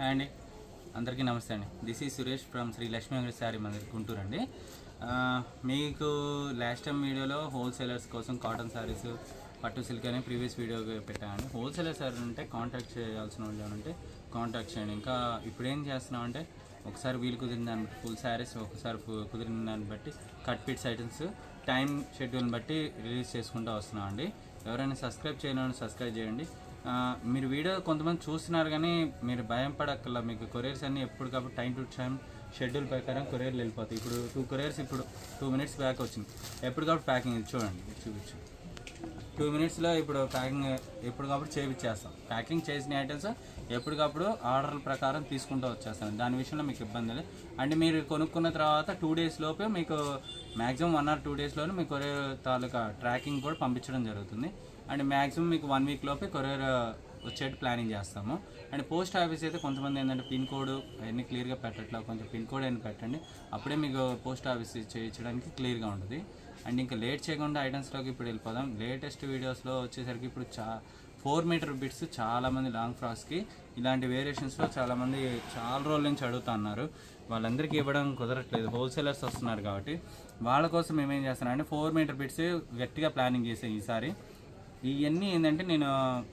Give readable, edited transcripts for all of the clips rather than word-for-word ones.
అండి అందరికీ నమస్తే అండి. This is Suresh from Sri Lakshmi Venkata Saree Mandir Guntur అండి. మీకు లాస్ట్ టైం వీడియోలో హోల్సేలర్స్ కోసం కాటన్ శారీస్ పట్టు సిల్క్ అనే ప్రీవియస్ వీడియో పెట్టామండి. హోల్సేలర్స్ అంటే కాంటాక్ట్ చేయాల్సిన వాళ్ళు అంటే కాంటాక్ట్ చేయండి. ఇంకా ఇప్పుడు ఏం చేస్తున్నామంటే ఒకసారి వీలు కుదిరిన దాన్ని బట్టి ఫుల్ శారీస్, ఒకసారి కుదిరిన దాన్ని బట్టి కట్ పిట్స్ ఐటమ్స్ టైం షెడ్యూల్ని బట్టి రిలీజ్ చేసుకుంటూ వస్తున్నామండి. ఎవరైనా సబ్స్క్రైబ్ చేయని సబ్స్క్రైబ్ చేయండి. మీరు వీడియో కొంతమంది చూస్తున్నారు కానీ మీరు భయం పడక్కర్లా. మీకు కొరియర్స్ అన్నీ ఎప్పటికప్పుడు టైం టు టైం షెడ్యూల్ ప్రకారం కొరియర్లు వెళ్ళిపోతాయి. ఇప్పుడు 2 కొరియర్స్ ఇప్పుడు 2 minutes బ్యాక్ వచ్చింది. ఎప్పటికప్పుడు ప్యాకింగ్ చూడండి, చూపించు. 2 minutesలో ఇప్పుడు ప్యాకింగ్ ఎప్పటికప్పుడు చేయించేస్తాం. ప్యాకింగ్ చేసిన ఐటమ్స్ ఎప్పటికప్పుడు ఆర్డర్ల ప్రకారం తీసుకుంటూ వచ్చేస్తాం. దాని విషయంలో మీకు ఇబ్బంది లేదు. అంటే మీరు కొనుక్కున్న తర్వాత 2 days లోపే మీకు మ్యాక్సిమం 1 or 2 daysలోనే మీ కొరియర్ తాలూకా ట్రాకింగ్ కూడా పంపించడం జరుగుతుంది. అండ్ మ్యాక్సిమం మీకు 1 week లోపే కొరియర్ వచ్చేట్టు ప్లానింగ్ చేస్తాము. అండ్ పోస్ట్ ఆఫీస్ అయితే కొంతమంది ఏంటంటే పిన్ కోడ్ అవన్నీ క్లియర్గా పెట్టట్లా, కొంచెం పిన్ కోడ్ అయినా పెట్టండి, అప్పుడే మీకు పోస్ట్ ఆఫీస్ చేయించడానికి క్లియర్గా ఉంటుంది. అండ్ ఇంకా లేట్ చేయకుండా ఐటమ్స్లోకి ఇప్పుడు వెళ్ళిపోదాం. లేటెస్ట్ వీడియోస్లో వచ్చేసరికి ఇప్పుడు 4 meter బిట్స్ చాలామంది లాంగ్ ఫ్రాక్స్కి ఇలాంటి వేరియేషన్స్లో చాలామంది చాలా రోజుల నుంచి అడుగుతున్నారు. వాళ్ళందరికీ ఇవ్వడం కుదరట్లేదు, హోల్సేలర్స్ వస్తున్నారు కాబట్టి వాళ్ళ కోసం మేమేం చేస్తున్నాం అంటే 4 meter బిట్స్ గట్టిగా ప్లానింగ్ చేసాం ఈసారి. ఇవన్నీ ఏంటంటే నేను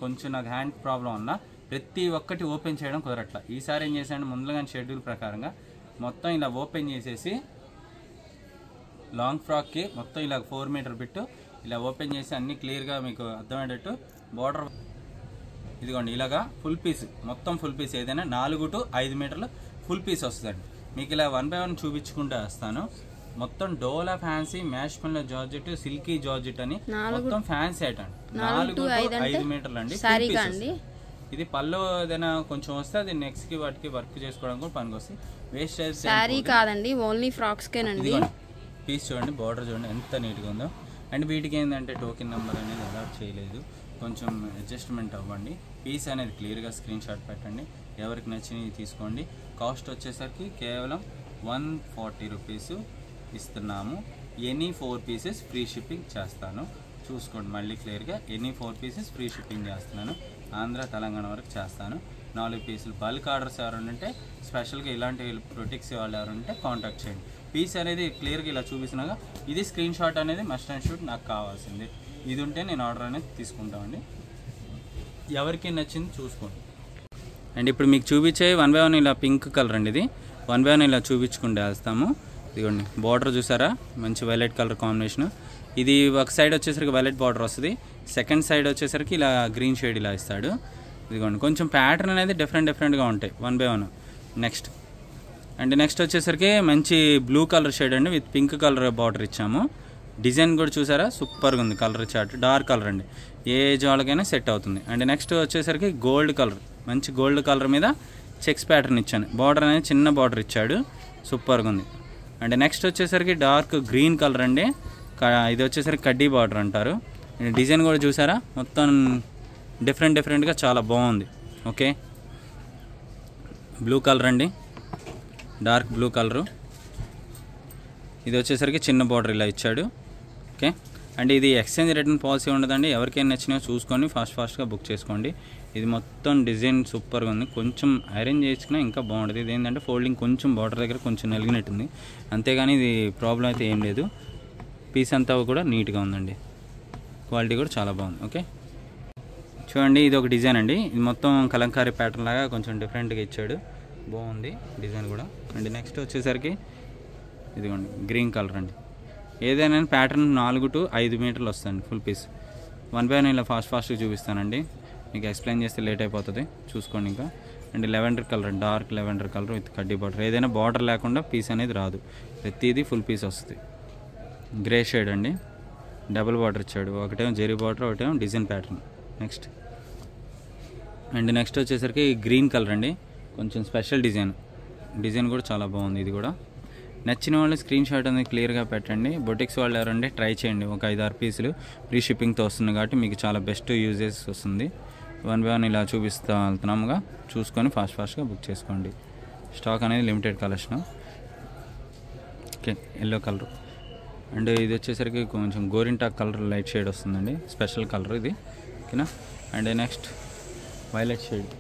కొంచెం నాకు హ్యాండ్ ప్రాబ్లం వల్ల ప్రతి ఒక్కటి ఓపెన్ చేయడం కుదరట్లా. ఈసారి ఏం చేశాను, ముందుగా షెడ్యూల్ ప్రకారంగా మొత్తం ఇలా ఓపెన్ చేసేసి లాంగ్ ఫ్రాక్కి మొత్తం ఇలా 4 meter బిట్టు ఇలా ఓపెన్ చేసి అన్నీ క్లియర్గా మీకు అర్థమయ్యేటట్టు బార్డర్ ఇదిగోండి ఇలాగా ఫుల్ పీస్, మొత్తం ఫుల్ పీస్ ఏదైనా 4 to 5 meterలు ఫుల్ పీస్ వస్తుందండి. మీకు ఇలా 1 by 1 చూపించుకుంటూ వస్తాను. మొత్తం డోలా fancy, marshmallow georgette, silky georgette అని మొత్తం ఫ్యాన్సీ ఐటమ్ 4 to 5 meterలు అండి. ఇది పళ్ళు ఏదైనా కొంచెం వస్తే అది నెక్స్ట్ కి వాటికి వర్క్ చేసుకోవడానికి కూడా పనికి వస్తుంది. వేస్ట్ సారీ కాదండి, ఓన్లీ ఫ్రాక్స్ కేనండి. పీస్ చూడండి, బార్డర్ చూడండి ఎంత నీట్గా ఉందో. అండ్ వీటికి ఏంటంటే టోకెన్ నెంబర్ అనేది అలాట్ చేయలేదు, కొంచెం అడ్జస్ట్మెంట్ అవ్వండి. పీస్ అనేది క్లియర్గా స్క్రీన్ షాట్ పెట్టండి, ఎవరికి నచ్చినవి తీసుకోండి. కాస్ట్ వచ్చేసరికి కేవలం 140 rupees ఇస్తున్నాము. ఎనీ 4 pieces ఫ్రీ షిప్పింగ్ చేస్తాను. చూసుకోండి మళ్ళీ క్లియర్గా, ఎనీ 4 pieces ఫ్రీ షిప్పింగ్ చేస్తున్నాను. ఆంధ్ర తెలంగాణ వరకు చేస్తాను. 4 pieces బల్క్ ఆర్డర్స్ ఎవరైనా ఉంటే స్పెషల్గా ఇలాంటి ప్రొటెక్ట్స్ వాళ్ళు ఎవరైనా ఉంటే కాంటాక్ట్ చేయండి. పీస్ అనేది క్లియర్గా ఇలా చూపిస్తున్నాగా ఇది స్క్రీన్ షాట్ అనేది మస్ట్ అండ్ షూట్ నాకు కావాల్సింది. ఇది ఉంటే నేను ఆర్డర్ అనేది తీసుకుంటామండి. ఎవరికి నచ్చింది చూసుకోండి. అండ్ ఇప్పుడు మీకు చూపించే 1 by 1 ఇలా పింక్ కలర్ అండి. ఇది 1 by 1 ఇలా చూపించుకుంటూ వేస్తాము. ఇదిగోండి బార్డర్ చూసారా, మంచి వైలెట్ కలర్ కాంబినేషన్. ఇది ఒక సైడ్ వచ్చేసరికి వైలెట్ బార్డర్ వస్తుంది, సెకండ్ సైడ్ వచ్చేసరికి ఇలా గ్రీన్ షేడ్ ఇలా ఇస్తాడు. ఇదిగోండి కొంచెం ప్యాటర్న్ అనేది డిఫరెంట్గా ఉంటాయి 1 by 1. నెక్స్ట్ వచ్చేసరికి మంచి బ్లూ కలర్ షేడ్ అండి, విత్ పింక్ కలర్ బార్డర్ ఇచ్చాము. డిజైన్ కూడా చూసారా సూపర్గా ఉంది, కలర్ చార్ట్ డార్క్ కలర్ అండి, ఏ ఏజ్ వాళ్ళకైనా సెట్ అవుతుంది. అండ్ నెక్స్ట్ వచ్చేసరికి గోల్డ్ కలర్, మంచి గోల్డ్ కలర్ మీద చెక్స్ ప్యాటర్న్ ఇచ్చాను. బార్డర్ అనేది చిన్న బార్డర్ ఇచ్చాడు, సూపర్గా ఉంది. అండ్ నెక్స్ట్ వచ్చేసరికి డార్క్ గ్రీన్ కలర్ అండి, ఇది వచ్చేసరికి కడ్డీ బార్డర్ అంటారు. డిజైన్ కూడా చూసారా మొత్తం డిఫరెంట్గా చాలా బాగుంది. ఓకే, బ్లూ కలర్ అండి, డార్క్ బ్లూ కలరు. ఇది వచ్చేసరికి చిన్న బార్డర్ ఇలా ఇచ్చాడు. ఓకే, అండ్ ఇది ఎక్స్చేంజ్ రిటర్న్ పాలసీ ఉండదండి. ఎవరికైనా నచ్చినాయో చూసుకొని ఫాస్ట్గా బుక్ చేసుకోండి. ఇది మొత్తం డిజైన్ సూపర్గా ఉంది, కొంచెం ఐరన్ చేసుకున్నా ఇంకా బాగుంటుంది. ఇది ఏంటంటే ఫోల్డింగ్ కొంచెం బార్డర్ దగ్గర కొంచెం నలిగినట్టుంది, అంతేగాని ఇది ప్రాబ్లం అయితే ఏం లేదు. పీస్ అంతా కూడా నీట్గా ఉందండి, క్వాలిటీ కూడా చాలా బాగుంది. ఓకే చూడండి, ఇది ఒక డిజైన్ అండి, ఇది మొత్తం కలంకారీ ప్యాటర్న్ లాగా కొంచెం డిఫరెంట్గా ఇచ్చాడు, బాగుంది డిజైన్ కూడా. అండ్ నెక్స్ట్ వచ్చేసరికి ఇదిగోండి గ్రీన్ కలర్ అండి. ఏదైనా ప్యాటర్న్ 4 to 5 meterలు వస్తుంది ఫుల్ పీస్. 1 by 1 ఇలా ఫాస్ట్గా చూపిస్తానండి, మీకు ఎక్స్ప్లెయిన్ చేస్తే లేట్ అయిపోతుంది, చూసుకోండి. ఇంకా and lavender colour, dark lavender colour with కడ్డీ బార్డర్. ఏదైనా బార్డర్ లేకుండా పీస్ అనేది రాదు, ప్రతిదీ ఫుల్ పీస్ వస్తుంది. గ్రే షేడ్ అండి, డబుల్ బార్డర్ ఇచ్చాడు, ఒకటేమో జెరీ బార్డర్, ఒకటేమో డిజైన్ ప్యాటర్న్. నెక్స్ట్ వచ్చేసరికి గ్రీన్ కలర్ అండి, కొంచెం స్పెషల్ డిజైన్ కూడా చాలా బాగుంది. ఇది కూడా నచ్చిన వాళ్ళు స్క్రీన్ షాట్ అనేది క్లియర్గా పెట్టండి. బొటిక్స్ వాళ్ళు ఎవరంటే ట్రై చేయండి, ఒక 5-6 pieces ఫ్రీ షిప్పింగ్తో వస్తుంది కాబట్టి మీకు చాలా బెస్ట్ యూజెస్ వస్తుంది. 1 by 1 ఇలా చూపిస్తూ వెళ్తున్నాముగా, చూసుకొని ఫాస్ట్గా బుక్ చేసుకోండి. స్టాక్ అనేది limited collection. Okay, yellow colour and ఇది వచ్చేసరికి కొంచెం గోరింటాక్ కలర్ లైట్ షేడ్ వస్తుందండి, స్పెషల్ కలర్ ఇది. ఓకేనా, and next violet shade,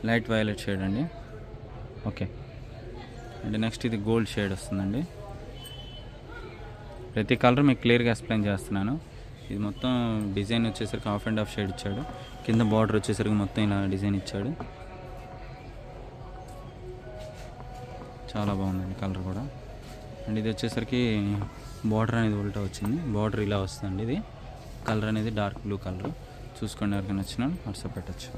light violet shade అండి, ఓకే అండ్ నెక్స్ట్ ఇది గోల్డ్ షేడ్ వస్తుందండి. ప్రతి కలర్ మీకు క్లియర్గా ఎక్స్ప్లెయిన్ చేస్తున్నాను. ఇది మొత్తం డిజైన్ వచ్చేసరికి హాఫ్ అండ్ హాఫ్ షేడ్ ఇచ్చాడు. కింద బార్డర్ వచ్చేసరికి మొత్తం ఇలా డిజైన్ ఇచ్చాడు. చాలా బాగుందండి కలర్ కూడా. అండ్ ఇది వచ్చేసరికి బార్డర్ అనేది ఉల్టా వచ్చింది. బార్డర్ ఇలా వస్తుందండి. ఇది కలర్ అనేది డార్క్ బ్లూ కలర్. చూసుకోండి, ఎవరికైనా వచ్చినా వాట్సాప్ పెట్టచ్చు.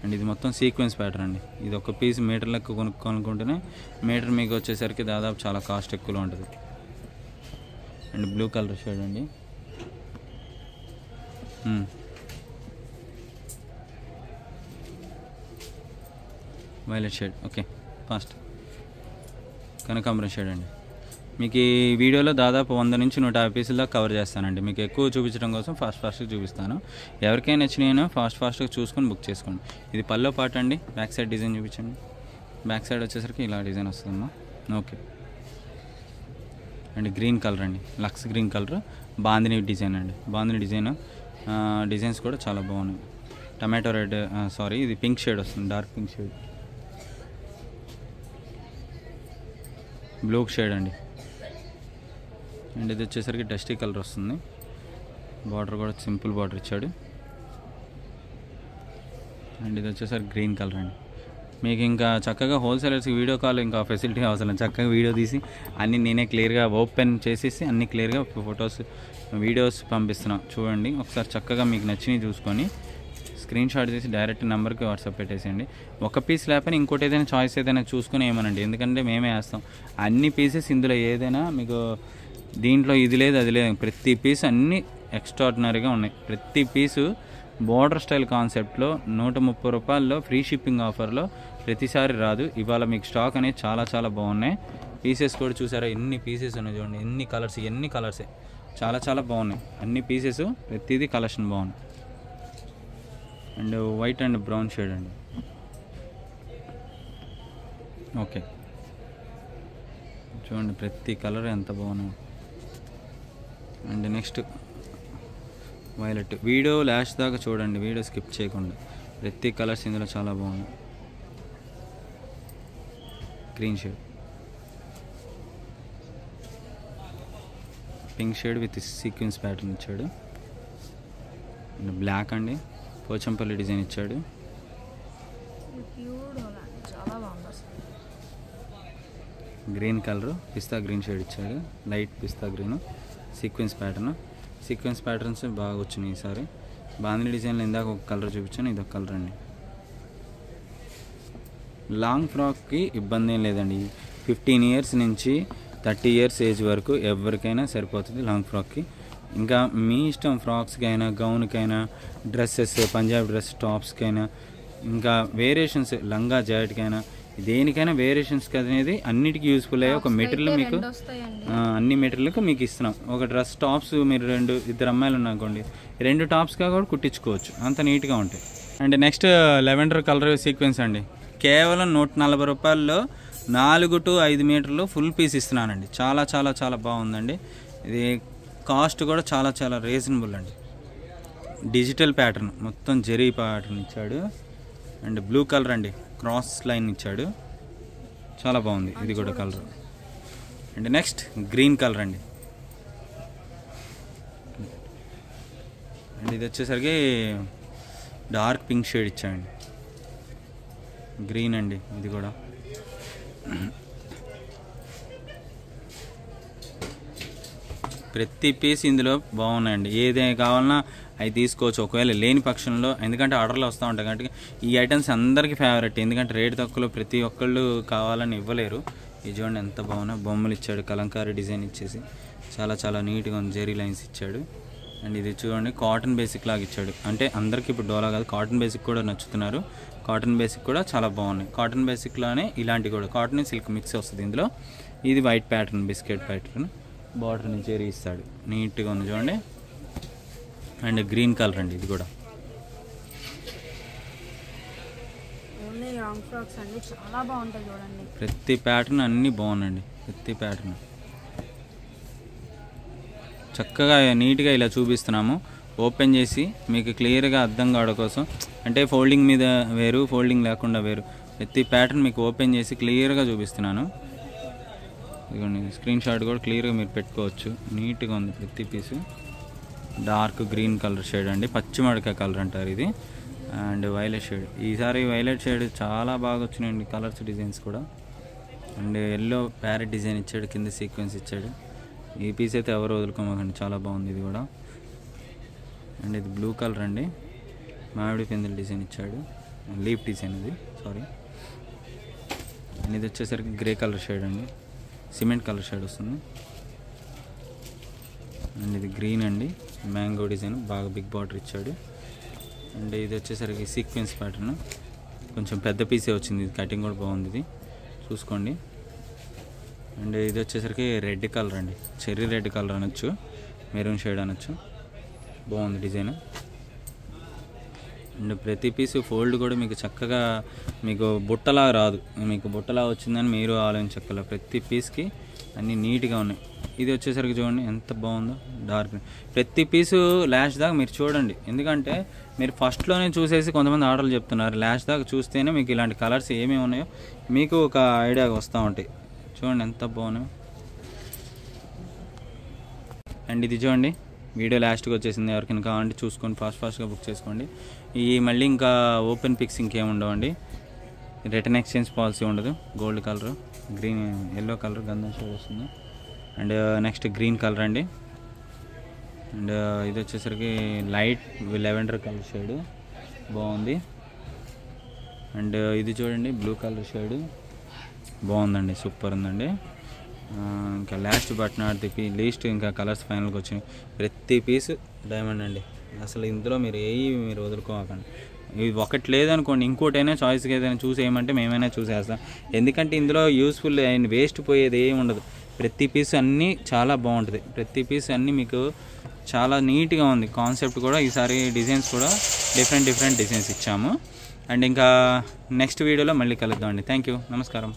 అండ్ ఇది మొత్తం సీక్వెన్స్ ప్యాటర్న్ అండి. ఇది ఒక పీస్ మీటర్ లెక్క కొనుక్కోనుకుంటేనే మీటర్ మీకు వచ్చేసరికి దాదాపు చాలా కాస్ట్ ఎక్కువలో ఉంటుంది. అండ్ బ్లూ కలర్ షేడ్ అండి. Violet shade. ఓకే ఫాస్ట్ కనకాంబరం షేడ్ అండి. మీకు ఈ వీడియోలో దాదాపు 100 నుంచి 150 పీసుల్లో కవర్ చేస్తానండి. మీకు ఎక్కువ చూపించడం కోసం ఫాస్ట్గా చూపిస్తాను. ఎవరికైనా నచ్చినాయో ఫాస్ట్గా చూసుకొని బుక్ చేసుకోండి. ఇది పల్లో పాట అండి. బ్యాక్ సైడ్ డిజైన్ చూపించండి. బ్యాక్ సైడ్ వచ్చేసరికి ఇలా డిజైన్ వస్తుందమ్మా. ఓకే అండ్ గ్రీన్ కలర్ అండి. లక్స్ గ్రీన్ కలర్ బాందిని డిజైన్ అండి. బాందిని డిజైన్స్ కూడా చాలా బాగున్నాయి. టమాటో రెడ్ ఇది పింక్ షేడ్ వస్తుంది. Dark pink shade. Blue shade అండి. అండ్ ఇది వచ్చేసరికి డస్టీ కలర్ వస్తుంది. బార్డర్ కూడా సింపుల్ బార్డర్ ఇచ్చాడు. అండ్ ఇది వచ్చేసరికి గ్రీన్ కలర్ అండి. మీకు ఇంకా చక్కగా హోల్సేలర్స్కి వీడియో కాల్ ఇంకా ఫెసిలిటీ అవసరం. చక్కగా వీడియో తీసి అన్నీ నేనే క్లియర్గా ఓపెన్ చేసేసి అన్నీ క్లియర్గా ఫొటోస్ వీడియోస్ పంపిస్తున్నాను. చూడండి ఒకసారి చక్కగా మీకు నచ్చినవి చూసుకొని స్క్రీన్ షాట్ చేసి డైరెక్ట్ నెంబర్కి వాట్సాప్ పెట్టేసేయండి. ఒక పీస్ లేకపోయినా ఇంకోటి ఏదైనా చాయిస్ ఏదైనా చూసుకొని ఏమనండి. ఎందుకంటే మేమే వేస్తాం అన్ని పీసెస్. ఇందులో ఏదైనా మీకు దీంట్లో ఇది లేదు అది లేదు, ప్రతి పీస్ అన్నీ ఎక్స్ట్రాడినరీగా ఉన్నాయి. ప్రతి పీసు బోర్డర్ స్టైల్ కాన్సెప్ట్లో 130 రూపాయల్లో ఫ్రీ షిప్పింగ్ ఆఫర్లో ప్రతిసారి రాదు. ఇవాళ మీకు స్టాక్ అనేది చాలా చాలా బాగున్నాయి. పీసెస్ కూడా చూసారా ఎన్ని పీసెస్ ఉన్నాయి చూడండి. ఎన్ని కలర్సే చాలా చాలా బాగున్నాయి. అన్ని పీసెస్ ప్రతిదీ కలెక్షన్ బాగుంది. And white and brown shade అండి. ఓకే చూడండి ప్రతి కలర్ ఎంత బాగున్నాయి. And next violet. Video last దాకా చూడండి, వీడియో స్కిప్ చేయకుండా. ప్రతి కలర్స్ ఇందులో చాలా బాగున్నాయి. Green shade, pink shade with sequence pattern ఇచ్చాడు. అండ్ బ్లాక్ అండి, పోచంపల్లి డిజైన్ ఇచ్చాడు. గ్రీన్ కలర్ పిస్తా గ్రీన్ షేడ్ ఇచ్చాడు. లైట్ పిస్తా గ్రీన్ సీక్వెన్స్ ప్యాటర్న్స్ బాగా వచ్చినాయి ఈసారి. బాందిని డిజైన్లో ఇందాక ఒక కలర్ చూపించాను, ఇది ఒక కలర్ అండి. లాంగ్ ఫ్రాక్కి ఇబ్బంది ఏం లేదండి. 15 ఇయర్స్ నుంచి 30 ఇయర్స్ ఏజ్ వరకు ఎవరికైనా సరిపోతుంది లాంగ్ ఫ్రాక్కి. ఇంకా మీ ఇష్టం, ఫ్రాక్స్కి అయినా గౌన్కైనా డ్రెస్సెస్ పంజాబ్ డ్రెస్ టాప్స్కైనా ఇంకా వేరియేషన్స్ లంగా జాకెట్కైనా దేనికైనా వేరియేషన్స్కి అనేది అన్నిటికీ యూస్ఫుల్ అయ్యే ఒక మెటీరియల్ మీకు అన్ని మెటీరియల్కి మీకు ఇస్తున్నాం. ఒక డ్రెస్ టాప్స్ మీరు 2-2 అమ్మాయిలు ఉన్నాకోండి 2 టాప్స్గా కూడా కుట్టించుకోవచ్చు, అంత నీట్గా ఉంటాయి. And next lavender colour sequence అండి. కేవలం 140 రూపాయల్లో 4 to 5 మీటర్లు ఫుల్ పీస్ ఇస్తున్నానండి. చాలా చాలా చాలా బాగుందండి. ఇది కాస్ట్ కూడా చాలా చాలా రీజనబుల్ అండి. డిజిటల్ ప్యాటర్న్ మొత్తం జెరీ ప్యాటర్న్ ఇచ్చాడు. అండ్ బ్లూ కలర్ అండి, క్రాస్ లైన్ ఇచ్చాడు. చాలా బాగుంది ఇది కూడా colour. And next green colour అండి. అండ్ ఇది వచ్చేసరికి డార్క్ పింక్ షేడ్ ఇచ్చాడండి. గ్రీన్ అండి ఇది కూడా. ప్రతి పీస్ ఇందులో బాగున్నాయండి. ఏదైనా కావాలన్నా అవి తీసుకోవచ్చు ఒకవేళ లేని పక్షంలో. ఎందుకంటే ఆర్డర్లు వస్తూ ఉంటాయి కాబట్టి ఈ ఐటమ్స్ అందరికీ ఫేవరెట్. ఎందుకంటే రేట్ తక్కువలో ప్రతి ఒక్కళ్ళు కావాలని ఇవ్వలేరు. ఇది చూడండి ఎంత బాగున్నా బొమ్మలు ఇచ్చాడు, కలంకారీ డిజైన్ ఇచ్చేసి చాలా చాలా నీట్గా ఉంది. జెరీ లైన్స్ ఇచ్చాడు. అండ్ ఇది చూడండి కాటన్ బేసిక్ లాగా ఇచ్చాడు. అంటే అందరికీ ఇప్పుడు డోలా కాదు, కాటన్ బేసిక్ కూడా నచ్చుతున్నారు. కాటన్ బేసిక్ కూడా చాలా బాగున్నాయి. కాటన్ బేసిక్లోనే ఇలాంటి కూడా కాటన్ సిల్క్ మిక్స్ వస్తుంది ఇందులో. ఇది white pattern, biscuit pattern, border నుంచి ఇస్తాడు. నీట్గా ఉంది చూడండి. అండ్ గ్రీన్ కలర్ అండి ఇది కూడా. చాలా బాగుంటాయి చూడండి. ప్రతి ప్యాటర్న్ అన్నీ బాగున్నాయండి. ప్రతి ప్యాటర్న్ చక్కగా నీట్గా ఇలా చూపిస్తున్నాము. ఓపెన్ చేసి మీకు క్లియర్గా అర్థం కావడం కోసం. అంటే ఫోల్డింగ్ మీద వేరు, ఫోల్డింగ్ లేకుండా వేరు. ప్రతి ప్యాటర్న్ మీకు ఓపెన్ చేసి క్లియర్గా చూపిస్తున్నాను. ఇదిగోండి స్క్రీన్ షాట్ కూడా క్లియర్గా మీరు పెట్టుకోవచ్చు. నీట్గా ఉంది ప్రతి పీసు. డార్క్ గ్రీన్ కలర్ షేడ్ అండి, పచ్చిమిరపకాయ కలర్ అంటారు ఇది. అండ్ వైలెట్ షేడ్, ఈసారి వైలెట్ షేడ్ చాలా బాగా వచ్చినాయండి కలర్స్, డిజైన్స్ కూడా. అండ్ ఎల్లో ప్యారెట్ డిజైన్ ఇచ్చాడు, కింద సీక్వెన్స్ ఇచ్చాడు. ఈ పీస్ అయితే ఎవరు వదులుకోమాకండి, చాలా బాగుంది ఇది కూడా. అండ్ ఇది బ్లూ కలర్ అండి, మామిడి పిందెల డిజైన్ ఇచ్చాడు, లీఫ్ డిజైన్ ఇది, సారీ. అండ్ ఇది వచ్చేసరికి గ్రే కలర్ షేడ్ అండి, సిమెంట్ కలర్ షేడ్ వస్తుంది. అండ్ ఇది గ్రీన్ అండి, మ్యాంగో డిజైన్, బాగా బిగ్ బార్డర్ ఇచ్చాడు. అండ్ ఇది వచ్చేసరికి సీక్వెన్స్ ప్యాటర్న్, కొంచెం పెద్ద పీసే వచ్చింది, ఇది కటింగ్ కూడా బాగుంది, ఇది చూసుకోండి. అండ్ ఇది వచ్చేసరికి రెడ్ కలర్ అండి, చెర్రీ రెడ్ కలర్ అనొచ్చు, మెరూన్ షేడ్ అనొచ్చు, బాగుంది డిజైన్. అండ్ ప్రతి పీసు ఫోల్డ్ కూడా మీకు చక్కగా మీకు బుట్టలా రాదు, మీకు బుట్టలా వచ్చిందని మీరు ఆలోచించక్కల. ప్రతి పీస్కి అన్నీ నీట్గా ఉన్నాయి. ఇది వచ్చేసరికి చూడండి ఎంత బాగుందో, డార్క్. ప్రతి పీసు లాస్ట్ దాకా మీరు చూడండి, ఎందుకంటే మీరు ఫస్ట్లోనే చూసేసి కొంతమంది ఆర్డర్లు చెప్తున్నారు. లాస్ట్ దాకా చూస్తేనే మీకు ఇలాంటి కలర్స్ ఏమేమి ఉన్నాయో మీకు ఒక ఐడియా వస్తూ ఉంటాయి. చూడండి ఎంత బాగున్నాయో. అండ్ ఇది చూడండి వీడియో లాస్ట్కి వచ్చేసింది, ఎవరికైనా కావాలంటే చూసుకొని ఫాస్ట్గా బుక్ చేసుకోండి. ఈ మళ్ళీ ఇంకా ఓపెన్ పిక్స్ ఇంకేమి ఉండవండి, రిటర్న్ ఎక్స్చేంజ్ పాలసీ ఉండదు. Gold colour, green, yellow colour గంధం షేడ్ వస్తుంది. అండ్ నెక్స్ట్ గ్రీన్ కలర్ అండి. అండ్ ఇది వచ్చేసరికి లైట్ లెవెండర్ కలర్ షేడ్, బాగుంది. అండ్ ఇది చూడండి బ్లూ కలర్ షేడ్, బాగుందండి, సూపర్ ఉందండి. ఇంకా last but not the least ఇంకా కలర్స్ ఫైనల్గా వచ్చినాయి. ప్రతి పీస్ డైమండ్ అండి, అసలు ఇందులో మీరు వదులుకోకండి. ఇది ఒకటి లేదనుకోండి, ఇంకోటైనా చాయిస్గా ఏదైనా చూసి ఏమంటే మేమైనా చూసేస్తాం. ఎందుకంటే ఇందులో యూస్ఫుల్ అండ్ వేస్ట్ పోయేది ఏమి ఉండదు. ప్రతి పీస్ అన్నీ చాలా బాగుంటుంది, ప్రతి పీస్ అన్నీ మీకు చాలా నీట్గా ఉంది. కాన్సెప్ట్ కూడా ఈసారి డిజైన్స్ కూడా డిఫరెంట్ డిజైన్స్ ఇచ్చాము. అండ్ ఇంకా నెక్స్ట్ వీడియోలో మళ్ళీ కలుద్దామండి. థ్యాంక్ యూ, నమస్కారం.